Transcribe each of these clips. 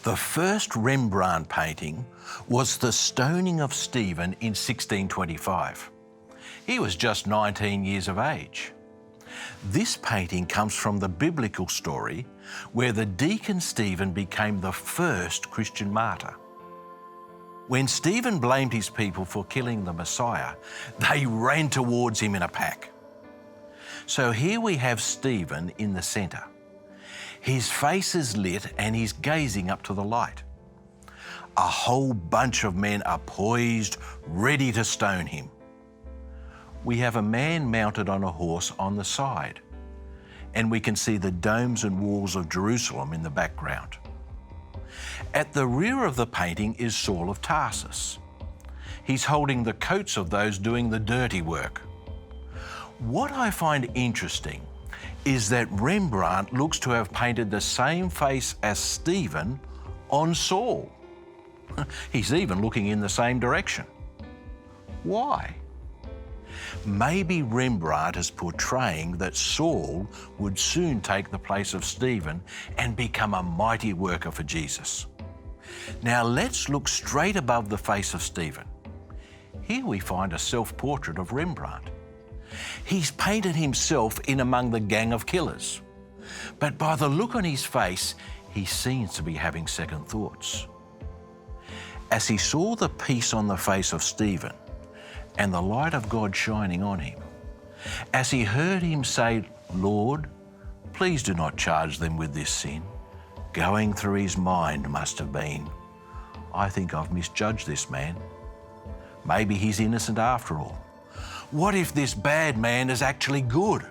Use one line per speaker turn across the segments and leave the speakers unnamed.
The first Rembrandt painting was the stoning of Stephen in 1625. He was just 19 years of age. This painting comes from the biblical story where the deacon Stephen became the first Christian martyr. When Stephen blamed his people for killing the Messiah, they ran towards him in a pack. So here we have Stephen in the centre. His face is lit and he's gazing up to the light. A whole bunch of men are poised, ready to stone him. We have a man mounted on a horse on the side, and we can see the domes and walls of Jerusalem in the background. At the rear of the painting is Saul of Tarsus. He's holding the coats of those doing the dirty work. What I find interesting is that Rembrandt looks to have painted the same face as Stephen on Saul. He's even looking in the same direction. Why? Maybe Rembrandt is portraying that Saul would soon take the place of Stephen and become a mighty worker for Jesus. Now let's look straight above the face of Stephen. Here we find a self-portrait of Rembrandt. He's painted himself in among the gang of killers. But by the look on his face, he seems to be having second thoughts. As he saw the peace on the face of Stephen and the light of God shining on him, as he heard him say, "Lord, please do not charge them with this sin," going through his mind must have been, "I think I've misjudged this man. Maybe he's innocent after all. What if this bad man is actually good?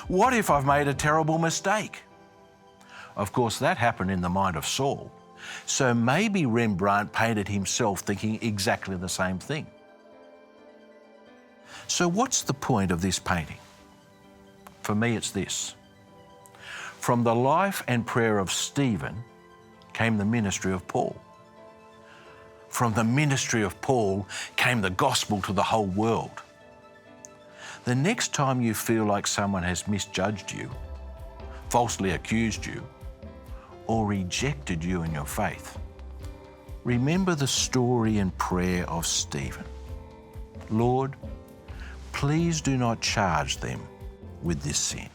What if I've made a terrible mistake?" Of course, that happened in the mind of Saul. So maybe Rembrandt painted himself thinking exactly the same thing. So what's the point of this painting? For me, it's this. From the life and prayer of Stephen came the ministry of Paul. From the ministry of Paul came the gospel to the whole world. The next time you feel like someone has misjudged you, falsely accused you, or rejected you in your faith, remember the story and prayer of Stephen. "Lord, please do not charge them with this sin."